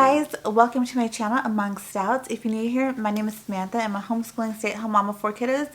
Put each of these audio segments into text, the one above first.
guys, welcome to my channel, Among.stouts. If you're new here, my name is Samantha. I'm a homeschooling stay-at-home mom of 4 kiddos.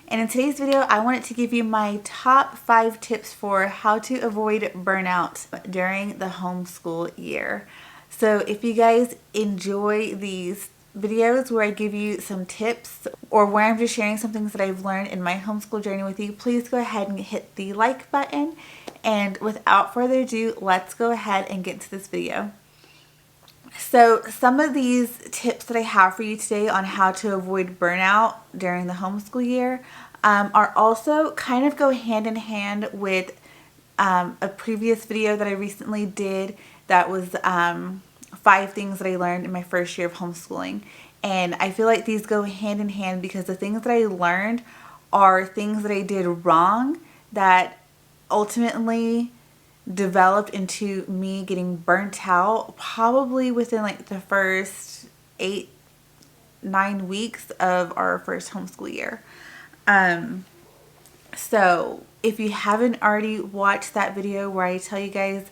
And in today's video, I wanted to give you my top 5 tips for how to avoid burnout during the homeschool year. So if you guys enjoy these videos where I give you some tips or where I'm just sharing some things that I've learned in my homeschool journey with you, please go ahead and hit the like button. And without further ado, let's go ahead and get into this video. So some of these tips that I have for you today on how to avoid burnout during the homeschool year are also kind of go hand in hand with a previous video that I recently did that was 5 things that I learned in my first year of homeschooling. And I feel like these go hand in hand because the things that I learned are things that I did wrong that ultimately developed into me getting burnt out probably within like the first 8-9 weeks of our first homeschool year. So if you haven't already watched that video where I tell you guys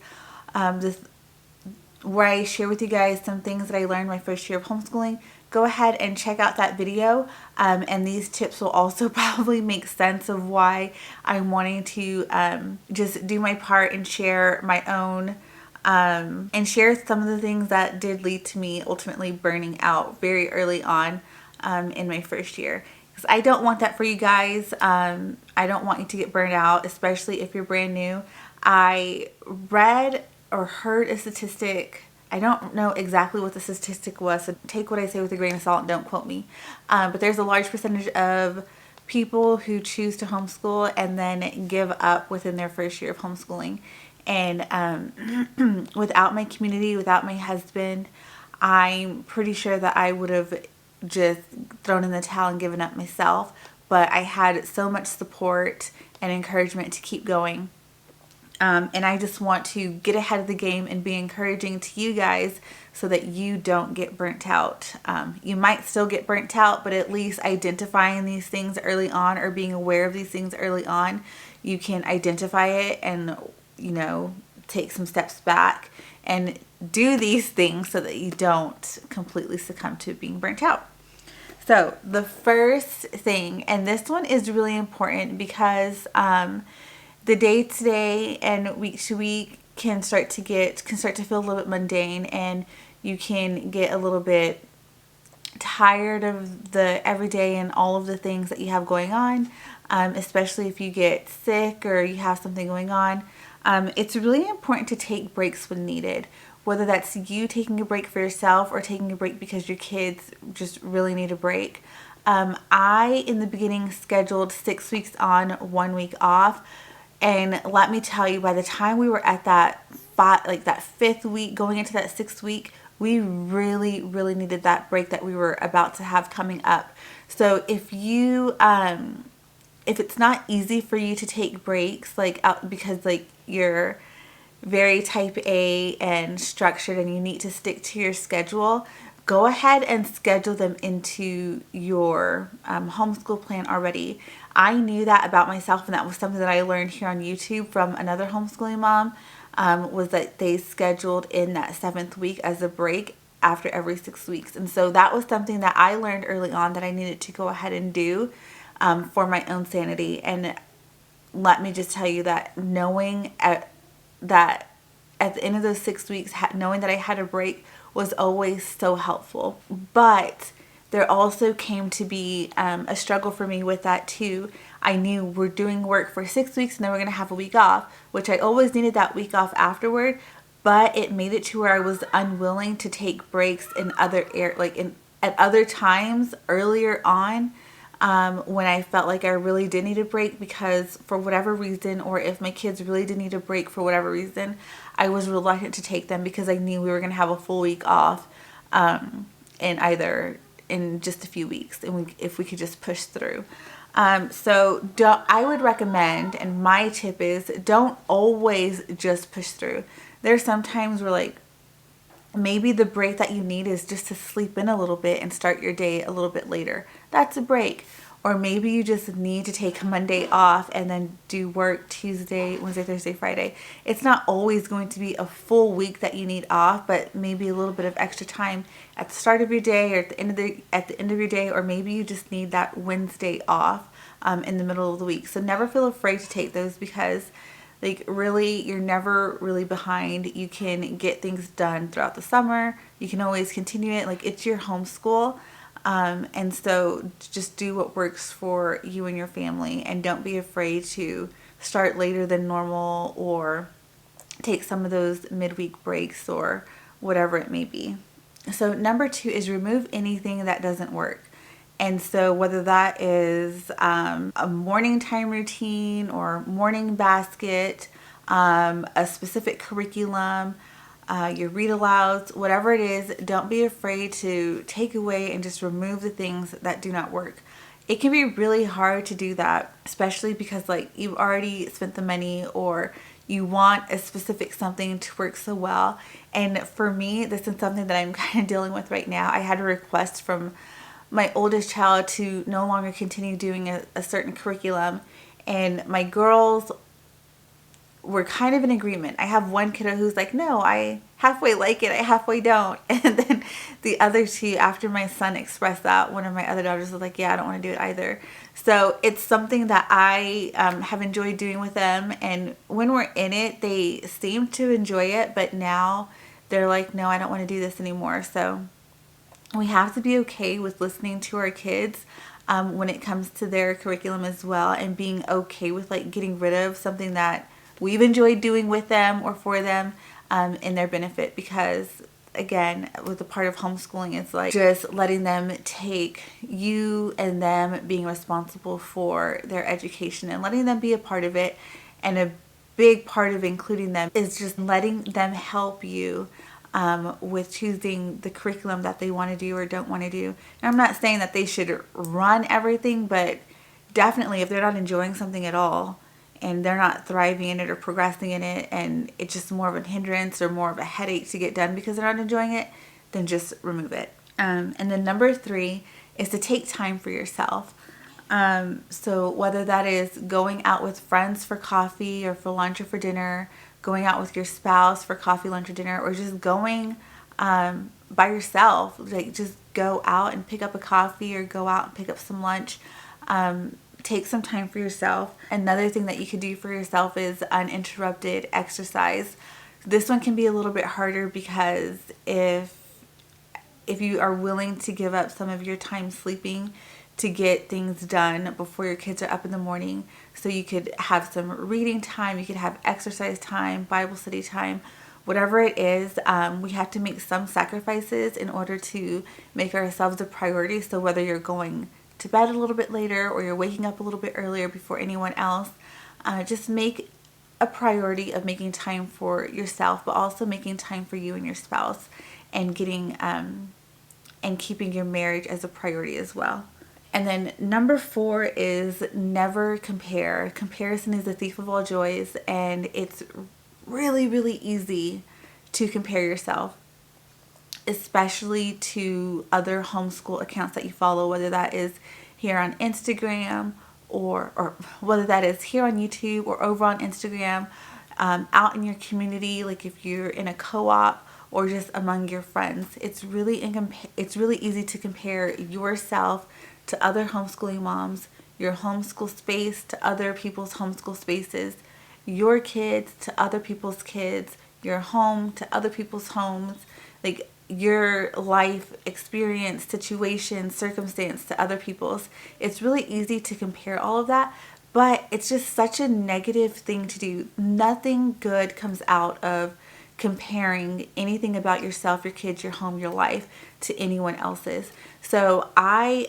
where I share with you guys some things that I learned my first year of homeschooling, go ahead and check out that video, and these tips will also probably make sense of why I'm wanting to just do my part and share my own and share some of the things that did lead to me ultimately burning out very early on in my first year. Because I don't want that for you guys. I don't want you to get burned out, especially if you're brand new. I read or heard a statistic. I don't know exactly what the statistic was, so take what I say with a grain of salt and don't quote me. But there's a large percentage of people who choose to homeschool and then give up within their first year of homeschooling. And without my community, without my husband, I'm pretty sure that I would have just thrown in the towel and given up myself. But I had so much support and encouragement to keep going. And I just want to get ahead of the game and be encouraging to you guys so that you don't get burnt out. You might still get burnt out, but at least identifying these things early on or being aware of these things early on, you can identify it and, you know, take some steps back and do these things so that you don't completely succumb to being burnt out. So the first thing, and this one is really important because the day-to-day and week-to-week can start to feel a little bit mundane, and you can get a little bit tired of the everyday and all of the things that you have going on, especially if you get sick or you have something going on. It's really important to take breaks when needed, whether that's you taking a break for yourself or taking a break because your kids just really need a break. I, in the beginning, scheduled 6 weeks on, 1 week off. And let me tell you, by the time we were at that 5th week, going into that 6th week, we really, really needed that break that we were about to have coming up. So if you, if it's not easy for you to take breaks, because you're very type A and structured and you need to stick to your schedule, go ahead and schedule them into your homeschool plan already. I knew that about myself, and that was something that I learned here on YouTube from another homeschooling mom, was that they scheduled in that 7th week as a break after every 6 weeks. And so that was something that I learned early on that I needed to go ahead and do for my own sanity. And let me just tell you that knowing that at the end of those 6 weeks, knowing that I had a break was always so helpful. But there also came to be a struggle for me with that too. I knew we're doing work for 6 weeks and then we're going to have a week off, which I always needed that week off afterward, but it made it to where I was unwilling to take breaks in at other times earlier on, when I felt like I really did need a break because for whatever reason, or if my kids really did need a break for whatever reason, I was reluctant to take them because I knew we were going to have a full week off in just a few weeks, and if we could just push through. I would recommend, and my tip is, don't always just push through. There's some times where maybe the break that you need is just to sleep in a little bit and start your day a little bit later. That's a break. Or maybe you just need to take Monday off and then do work Tuesday, Wednesday, Thursday, Friday. It's not always going to be a full week that you need off, but maybe a little bit of extra time at the start of your day or at the end of your day, or maybe you just need that Wednesday off in the middle of the week. So never feel afraid to take those, because like really you're never really behind. You can get things done throughout the summer. You can always continue it. Like, it's your homeschool. And so just do what works for you and your family, and don't be afraid to start later than normal or take some of those midweek breaks or whatever it may be. So number 2 is remove anything that doesn't work. And so whether that is a morning time routine or morning basket, a specific curriculum, your read alouds, whatever it is, don't be afraid to take away and just remove the things that do not work. It can be really hard to do that, especially because like you've already spent the money, or you want a specific something to work so well. And for me, this is something that I'm kind of dealing with right now. I had a request from my oldest child to no longer continue doing a certain curriculum, and my girls we're kind of in agreement. I have one kiddo who's like, no, I halfway like it, I halfway don't. And then the other two, after my son expressed that, one of my other daughters was like, yeah, I don't want to do it either. So it's something that I have enjoyed doing with them. And when we're in it, they seem to enjoy it. But now they're like, no, I don't want to do this anymore. So we have to be okay with listening to our kids when it comes to their curriculum as well, and being okay with like getting rid of something that we've enjoyed doing with them or for them in their benefit. Because again, with the part of homeschooling, it's like just letting them take you and them being responsible for their education and letting them be a part of it. And a big part of including them is just letting them help you with choosing the curriculum that they want to do or don't want to do. And I'm not saying that they should run everything, but definitely if they're not enjoying something at all, and they're not thriving in it or progressing in it, and it's just more of a hindrance or more of a headache to get done because they're not enjoying it, then just remove it. And then number 3 is to take time for yourself. So whether that is going out with friends for coffee or for lunch or for dinner, going out with your spouse for coffee, lunch, or dinner, or just going by yourself, like just go out and pick up a coffee or go out and pick up some lunch. Take some time for yourself. Another thing that you could do for yourself is uninterrupted exercise. This one can be a little bit harder because if you are willing to give up some of your time sleeping to get things done before your kids are up in the morning, so you could have some reading time, you could have exercise time, Bible study time, whatever it is, we have to make some sacrifices in order to make ourselves a priority. So whether you're going to bed a little bit later or you're waking up a little bit earlier before anyone else, just make a priority of making time for yourself, but also making time for you and your spouse, and getting and keeping your marriage as a priority as well. And then number 4 is never compare. Comparison is the thief of all joys, and it's really, really easy to compare yourself, especially to other homeschool accounts that you follow, whether that is here on Instagram or whether that is here on YouTube or over on Instagram, out in your community, like if you're in a co-op or just among your friends. It's really easy to compare yourself to other homeschooling moms, your homeschool space to other people's homeschool spaces, your kids to other people's kids, your home to other people's homes, like your life experience, situation, circumstance to other people's. It's really easy to compare all of that, but it's just such a negative thing to do. Nothing good comes out of comparing anything about yourself, your kids, your home, your life to anyone else's. So I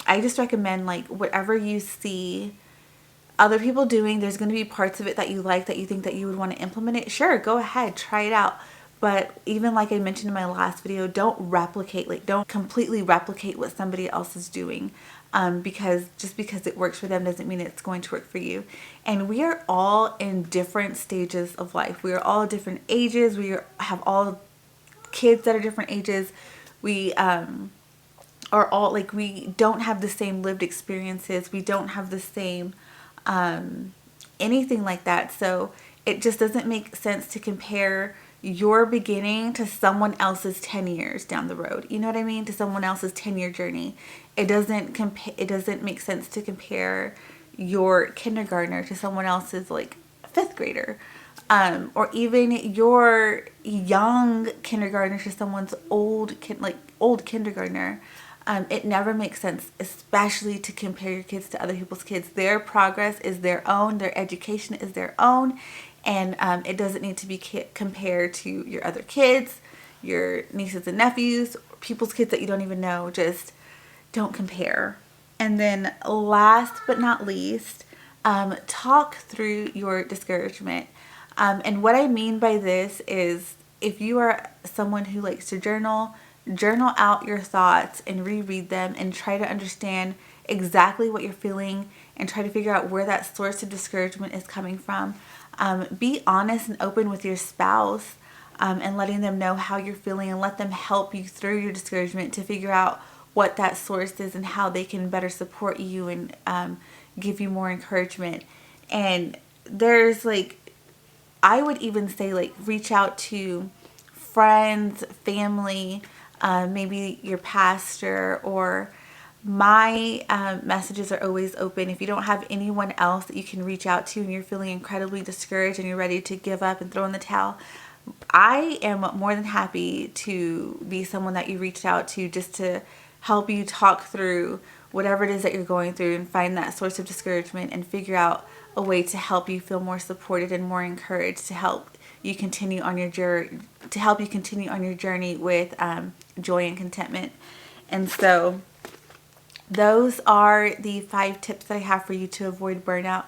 just recommend, like, whatever you see other people doing, there's going to be parts of it that you like, that you think that you would want to implement it. Sure, go ahead, try it out. But even like I mentioned in my last video, don't completely replicate what somebody else is doing. Because just because it works for them doesn't mean it's going to work for you. And we are all in different stages of life. We are all different ages. We have all kids that are different ages. We are all like, we don't have the same lived experiences. We don't have the same anything like that. So it just doesn't make sense to compare your beginning to someone else's 10 years down the road. You know what I mean? To someone else's 10-year journey. It doesn't make sense to compare your kindergartner to someone else's like 5th grader. Or even your young kindergartner to someone's old kindergartner. It never makes sense, especially to compare your kids to other people's kids. Their progress is their own, their education is their own, and it doesn't need to be compared to your other kids, your nieces and nephews, people's kids that you don't even know. Just don't compare. And then last but not least, talk through your discouragement. And what I mean by this is, if you are someone who likes to journal out your thoughts and reread them and try to understand exactly what you're feeling and try to figure out where that source of discouragement is coming from. Be honest and open with your spouse, and letting them know how you're feeling, and let them help you through your discouragement to figure out what that source is and how they can better support you and give you more encouragement. And there's like, I would even say, like, reach out to friends, family, maybe your pastor, or my messages are always open. If you don't have anyone else that you can reach out to and you're feeling incredibly discouraged and you're ready to give up and throw in the towel, I am more than happy to be someone that you reached out to, just to help you talk through whatever it is that you're going through and find that source of discouragement and figure out a way to help you feel more supported and more encouraged, to help you continue on your journey with joy and contentment. And so those are the 5 tips that I have for you to avoid burnout.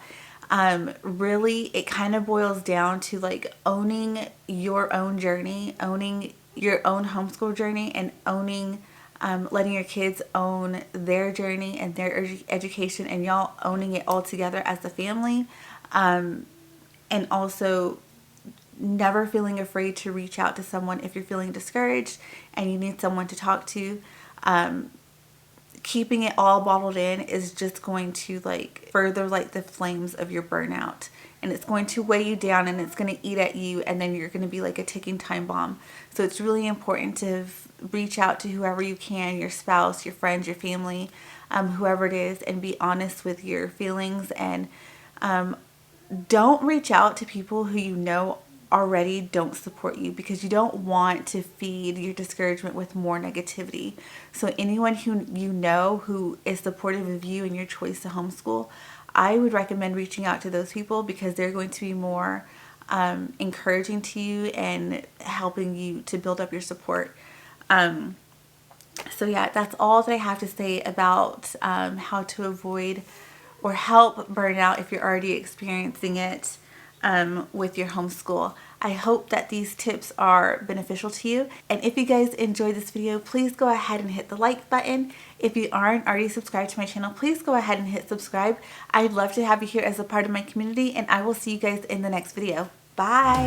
Really, it kind of boils down to like owning your own journey, owning your own homeschool journey, and owning letting your kids own their journey and their education, and y'all owning it all together as a family. And also never feeling afraid to reach out to someone if you're feeling discouraged and you need someone to talk to. Keeping it all bottled in is just going to like further light the flames of your burnout, and it's going to weigh you down, and it's going to eat at you, and then you're going to be like a ticking time bomb. So it's really important to reach out to whoever you can, your spouse, your friends, your family, whoever it is, and be honest with your feelings. And don't reach out to people who you know already don't support you, because you don't want to feed your discouragement with more negativity. So anyone who you know who is supportive of you and your choice to homeschool, I would recommend reaching out to those people, because they're going to be more encouraging to you and helping you to build up your support. So yeah, that's all that I have to say about how to avoid or help burnout if you're already experiencing it with your homeschool. I hope that these tips are beneficial to you. And if you guys enjoyed this video, please go ahead and hit the like button. If you aren't already subscribed to my channel, please go ahead and hit subscribe. I'd love to have you here as a part of my community, and I will see you guys in the next video. Bye!